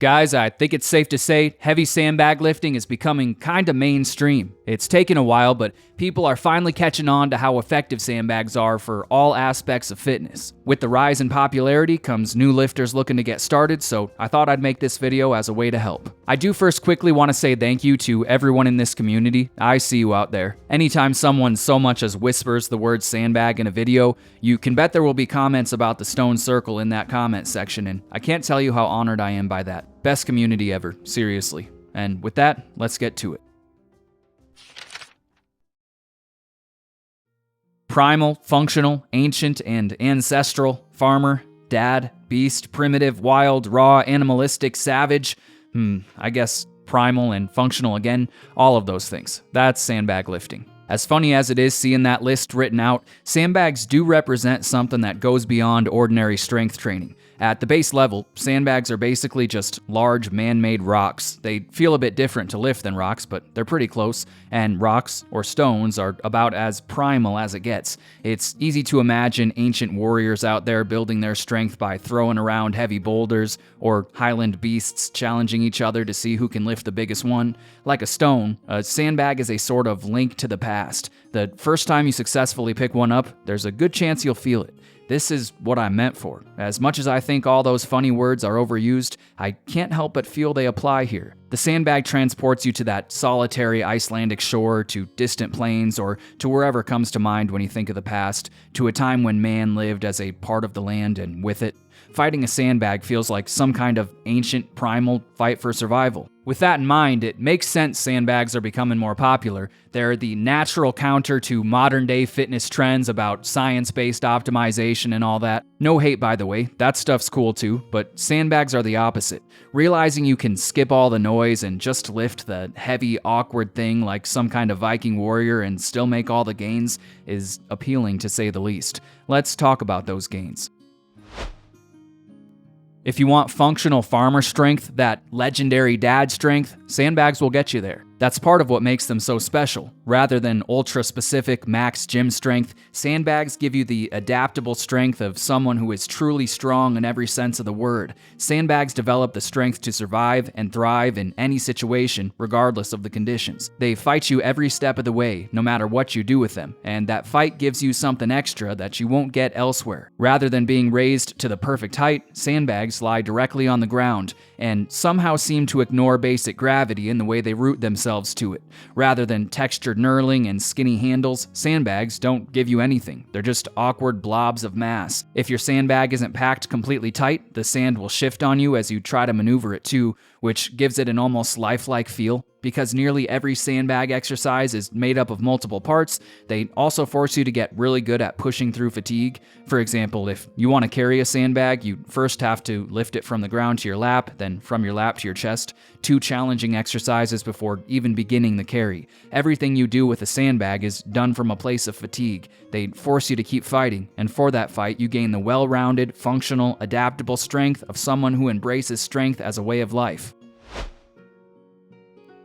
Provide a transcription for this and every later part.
Guys, I think it's safe to say heavy sandbag lifting is becoming kinda mainstream. It's taken a while, but people are finally catching on to how effective sandbags are for all aspects of fitness. With the rise in popularity comes new lifters looking to get started, so I thought I'd make this video as a way to help. I do first quickly want to say thank you to everyone in this community. I see you out there. Anytime someone so much as whispers the word sandbag in a video, you can bet there will be comments about the stone circle in that comment section, and I can't tell you how honored I am by that. Best community ever, seriously. And with that, let's get to it. Primal, functional, ancient, and ancestral, farmer, dad, beast, primitive, wild, raw, animalistic, savage. I guess primal and functional again, all of those things. That's sandbag lifting. As funny as it is seeing that list written out, sandbags do represent something that goes beyond ordinary strength training. At the base level, sandbags are basically just large man-made rocks. They feel a bit different to lift than rocks, but they're pretty close, and rocks, or stones, are about as primal as it gets. It's easy to imagine ancient warriors out there building their strength by throwing around heavy boulders, or highland beasts challenging each other to see who can lift the biggest one. Like a stone, a sandbag is a sort of link to the past. The first time you successfully pick one up, there's a good chance you'll feel it. This is what I'm meant for. As much as I think all those funny words are overused, I can't help but feel they apply here. The sandbag transports you to that solitary Icelandic shore, to distant plains, or to wherever comes to mind when you think of the past, to a time when man lived as a part of the land and with it. Fighting a sandbag feels like some kind of ancient, primal fight for survival. With that in mind, it makes sense sandbags are becoming more popular. They're the natural counter to modern-day fitness trends about science-based optimization and all that. No hate, by the way, that stuff's cool too, but sandbags are the opposite. Realizing you can skip all the noise and just lift the heavy, awkward thing like some kind of Viking warrior and still make all the gains is appealing, to say the least. Let's talk about those gains. If you want functional farmer strength, that legendary dad strength, sandbags will get you there. That's part of what makes them so special. Rather than ultra-specific max gym strength, sandbags give you the adaptable strength of someone who is truly strong in every sense of the word. Sandbags develop the strength to survive and thrive in any situation, regardless of the conditions. They fight you every step of the way, no matter what you do with them, and that fight gives you something extra that you won't get elsewhere. Rather than being raised to the perfect height, sandbags lie directly on the ground, and somehow seem to ignore basic gravity in the way they root themselves to it. Rather than textured knurling and skinny handles, sandbags don't give you anything. They're just awkward blobs of mass. If your sandbag isn't packed completely tight, the sand will shift on you as you try to maneuver it too, which gives it an almost lifelike feel. Because nearly every sandbag exercise is made up of multiple parts, they also force you to get really good at pushing through fatigue. For example, if you want to carry a sandbag, you first have to lift it from the ground to your lap, then from your lap to your chest. 2 challenging exercises before even beginning the carry. Everything you do with a sandbag is done from a place of fatigue. They force you to keep fighting, and for that fight, you gain the well-rounded, functional, adaptable strength of someone who embraces strength as a way of life.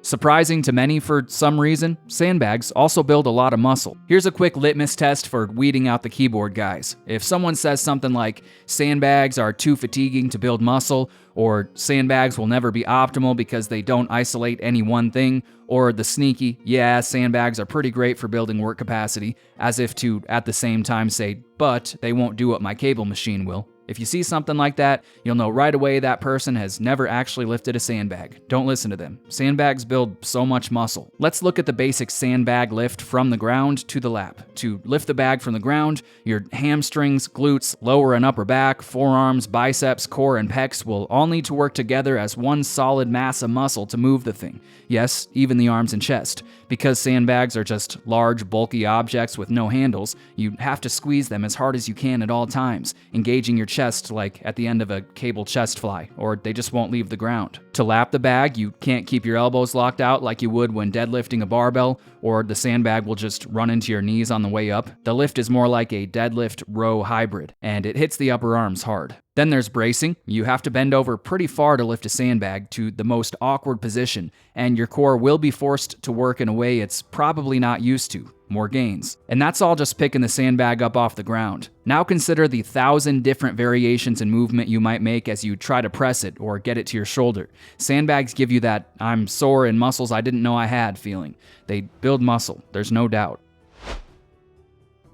Surprising to many for some reason, sandbags also build a lot of muscle. Here's a quick litmus test for weeding out the keyboard guys. If someone says something like, sandbags are too fatiguing to build muscle, or sandbags will never be optimal because they don't isolate any one thing, or the sneaky, yeah, sandbags are pretty great for building work capacity, as if to at the same time say, but they won't do what my cable machine will. If you see something like that, you'll know right away that person has never actually lifted a sandbag. Don't listen to them. Sandbags build so much muscle. Let's look at the basic sandbag lift from the ground to the lap. To lift the bag from the ground, your hamstrings, glutes, lower and upper back, forearms, biceps, core, and pecs will all need to work together as one solid mass of muscle to move the thing. Yes, even the arms and chest. Because sandbags are just large, bulky objects with no handles, you have to squeeze them as hard as you can at all times, engaging your chest like at the end of a cable chest fly, or they just won't leave the ground. To lap the bag, you can't keep your elbows locked out like you would when deadlifting a barbell, or the sandbag will just run into your knees on the way up. The lift is more like a deadlift row hybrid, and it hits the upper arms hard. Then there's bracing. You have to bend over pretty far to lift a sandbag to the most awkward position, and your core will be forced to work in a way it's probably not used to. More gains. And that's all just picking the sandbag up off the ground. Now consider the 1,000 different variations in movement you might make as you try to press it or get it to your shoulder. Sandbags give you that "I'm sore in muscles I didn't know I had" feeling. They build muscle, there's no doubt.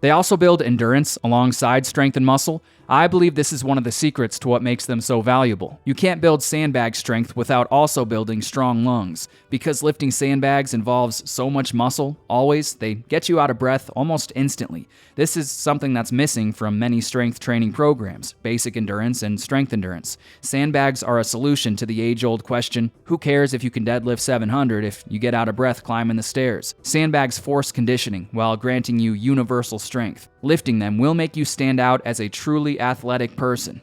They also build endurance alongside strength and muscle. I believe this is one of the secrets to what makes them so valuable. You can't build sandbag strength without also building strong lungs. Because lifting sandbags involves so much muscle, always, they get you out of breath almost instantly. This is something that's missing from many strength training programs, basic endurance and strength endurance. Sandbags are a solution to the age-old question, who cares if you can deadlift 700 if you get out of breath climbing the stairs? Sandbags force conditioning while granting you universal strength. Lifting them will make you stand out as a truly athletic person.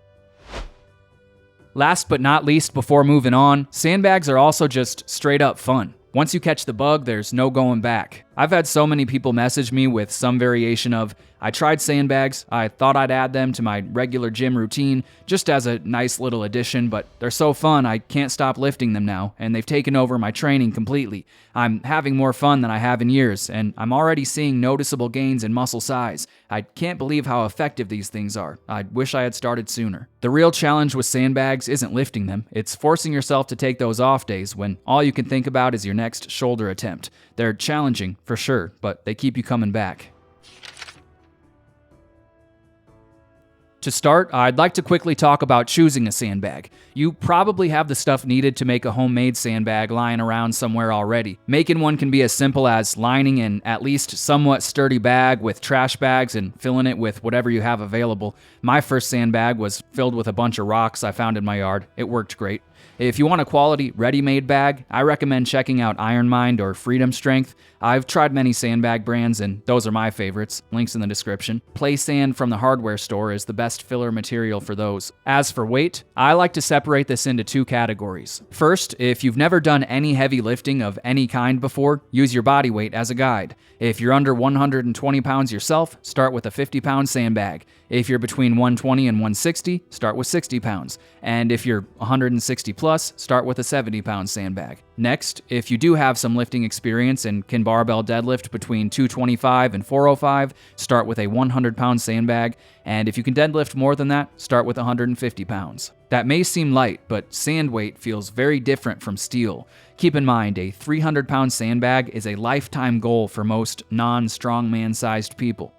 Last but not least, before moving on, sandbags are also just straight up fun. Once you catch the bug, there's no going back. I've had so many people message me with some variation of, "I tried sandbags, I thought I'd add them to my regular gym routine just as a nice little addition, but they're so fun I can't stop lifting them now, and they've taken over my training completely. I'm having more fun than I have in years, and I'm already seeing noticeable gains in muscle size. I can't believe how effective these things are. I wish I had started sooner." The real challenge with sandbags isn't lifting them, it's forcing yourself to take those off days when all you can think about is your next shoulder attempt. They're challenging, for sure, but they keep you coming back. To start, I'd like to quickly talk about choosing a sandbag. You probably have the stuff needed to make a homemade sandbag lying around somewhere already. Making one can be as simple as lining an at least somewhat sturdy bag with trash bags and filling it with whatever you have available. My first sandbag was filled with a bunch of rocks I found in my yard. It worked great. If you want a quality, ready-made bag, I recommend checking out Iron Mind or Freedom Strength. I've tried many sandbag brands, and those are my favorites. Links in the description. Play sand from the hardware store is the best filler material for those. As for weight, I like to separate this into two categories. First, if you've never done any heavy lifting of any kind before, use your body weight as a guide. If you're under 120 pounds yourself, start with a 50-pound sandbag. If you're between 120 and 160, start with 60 pounds. And if you're 160 plus, start with a 70-pound sandbag. Next, if you do have some lifting experience and can barbell deadlift between 225 and 405, start with a 100-pound sandbag. And if you can deadlift more than that, start with 150 pounds. That may seem light, but sand weight feels very different from steel. Keep in mind, a 300-pound sandbag is a lifetime goal for most non-strongman-sized people.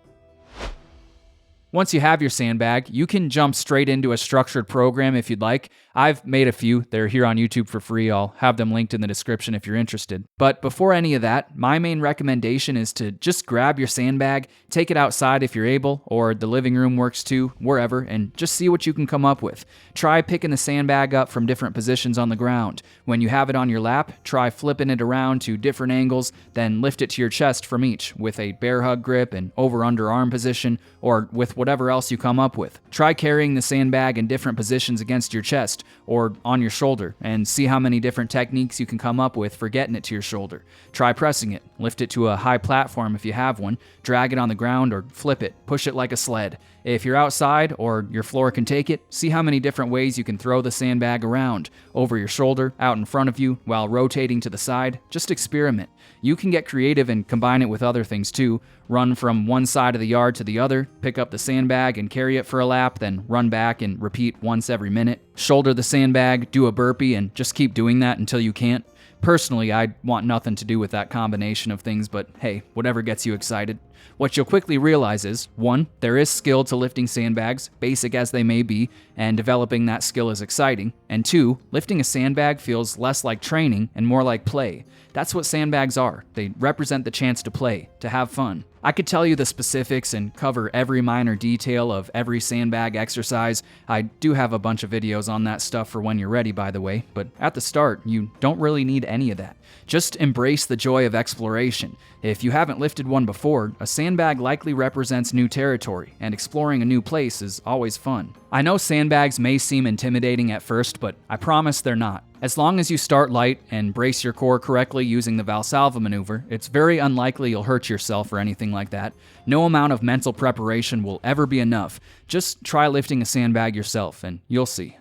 Once you have your sandbag, you can jump straight into a structured program if you'd like. I've made a few. They're here on YouTube for free. I'll have them linked in the description if you're interested. But before any of that, my main recommendation is to just grab your sandbag, take it outside if you're able, or the living room works too, wherever, and just see what you can come up with. Try picking the sandbag up from different positions on the ground. When you have it on your lap, try flipping it around to different angles, then lift it to your chest from each with a bear hug grip and over-underarm position, or with whatever else you come up with. Try carrying the sandbag in different positions against your chest or on your shoulder and see how many different techniques you can come up with for getting it to your shoulder. Try pressing it, lift it to a high platform if you have one, drag it on the ground or flip it, push it like a sled. If you're outside or your floor can take it, see how many different ways you can throw the sandbag around, over your shoulder, out in front of you, while rotating to the side. Just experiment. You can get creative and combine it with other things too. Run from one side of the yard to the other, pick up the sandbag and carry it for a lap, then run back and repeat once every minute. Shoulder the sandbag, do a burpee, and just keep doing that until you can't. Personally, I want nothing to do with that combination of things, but hey, whatever gets you excited. What you'll quickly realize is, 1, there is skill to lifting sandbags, basic as they may be, and developing that skill is exciting. And 2, lifting a sandbag feels less like training and more like play. That's what sandbags are. They represent the chance to play, to have fun. I could tell you the specifics and cover every minor detail of every sandbag exercise. I do have a bunch of videos on that stuff for when you're ready, by the way, but at the start, you don't really need any of that. Just embrace the joy of exploration. If you haven't lifted one before, a sandbag likely represents new territory, and exploring a new place is always fun. I know sandbags may seem intimidating at first, but I promise they're not. As long as you start light and brace your core correctly using the Valsalva maneuver, it's very unlikely you'll hurt yourself or anything like that. No amount of mental preparation will ever be enough. Just try lifting a sandbag yourself and you'll see.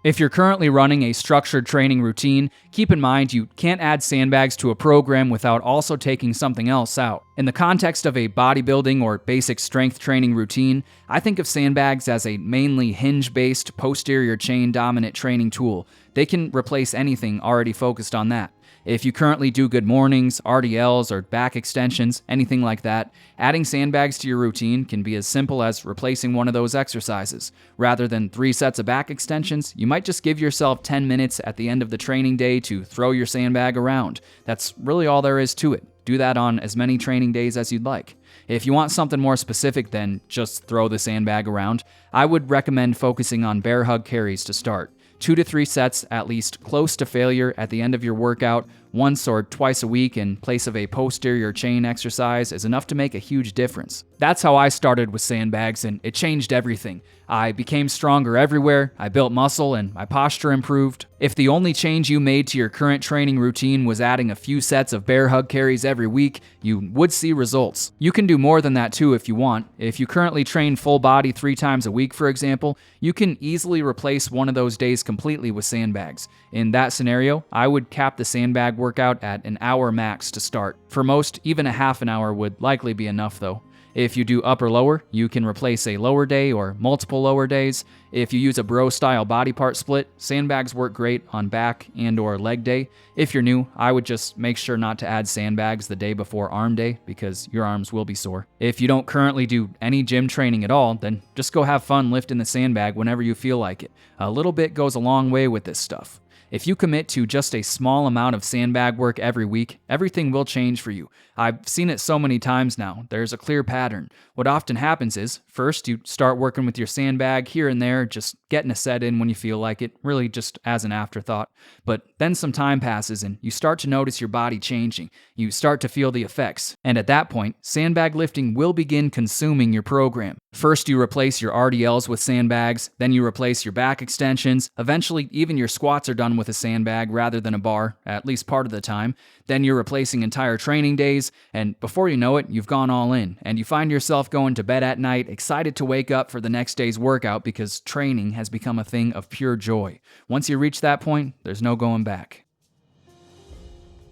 If you're currently running a structured training routine, keep in mind you can't add sandbags to a program without also taking something else out. In the context of a bodybuilding or basic strength training routine, I think of sandbags as a mainly hinge-based, posterior chain dominant training tool. They can replace anything already focused on that. If you currently do good mornings, RDLs, or back extensions, anything like that, adding sandbags to your routine can be as simple as replacing one of those exercises. Rather than 3 sets of back extensions, you might just give yourself 10 minutes at the end of the training day to throw your sandbag around. That's really all there is to it. Do that on as many training days as you'd like. If you want something more specific than just throw the sandbag around, I would recommend focusing on bear hug carries to start. 2 to 3 sets at least close to failure at the end of your workout, once or twice a week in place of a posterior chain exercise is enough to make a huge difference. That's how I started with sandbags, and it changed everything. I became stronger everywhere, I built muscle, and my posture improved. If the only change you made to your current training routine was adding a few sets of bear hug carries every week, you would see results. You can do more than that too if you want. If you currently train full body 3 times a week, for example, you can easily replace one of those days completely with sandbags. In that scenario, I would cap the sandbag workout at an hour max to start. For most, even a half an hour would likely be enough though. If you do upper-lower, you can replace a lower day or multiple lower days. If you use a bro-style body part split, sandbags work great on back and or leg day. If you're new, I would just make sure not to add sandbags the day before arm day because your arms will be sore. If you don't currently do any gym training at all, then just go have fun lifting the sandbag whenever you feel like it. A little bit goes a long way with this stuff. If you commit to just a small amount of sandbag work every week, everything will change for you. I've seen it so many times now. There's a clear pattern. What often happens is, first you start working with your sandbag here and there, just getting a set in when you feel like it, really just as an afterthought. But then some time passes and you start to notice your body changing. You start to feel the effects. And at that point, sandbag lifting will begin consuming your program. First you replace your RDLs with sandbags, then you replace your back extensions. Eventually, even your squats are done with a sandbag rather than a bar, at least part of the time. Then you're replacing entire training days, and before you know it, you've gone all in, and you find yourself going to bed at night excited to wake up for the next day's workout because training has become a thing of pure joy. Once you reach that point, there's no going back.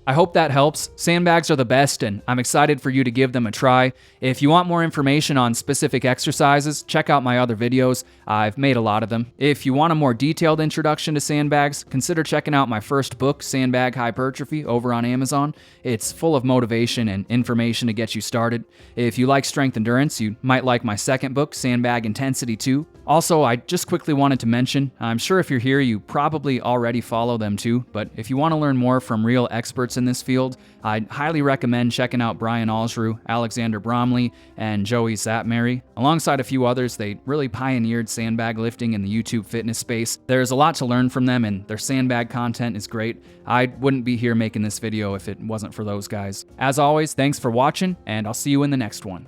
I hope that helps. Sandbags are the best, and I'm excited for you to give them a try. If you want more information on specific exercises, check out my other videos. I've made a lot of them. If you want a more detailed introduction to sandbags, consider checking out my first book, Sandbag Hypertrophy, over on Amazon. It's full of motivation and information to get you started. If you like strength endurance, you might like my second book, Sandbag Intensity 2. Also, I just quickly wanted to mention, I'm sure if you're here, you probably already follow them too, but if you want to learn more from real experts in this field, I'd highly recommend checking out Brian Alsrew, Alexander Bromley, and Joey Zatmary. Alongside a few others, they really pioneered sandbag lifting in the YouTube fitness space. There's a lot to learn from them, and their sandbag content is great. I wouldn't be here making this video if it wasn't for those guys. As always, thanks for watching, and I'll see you in the next one.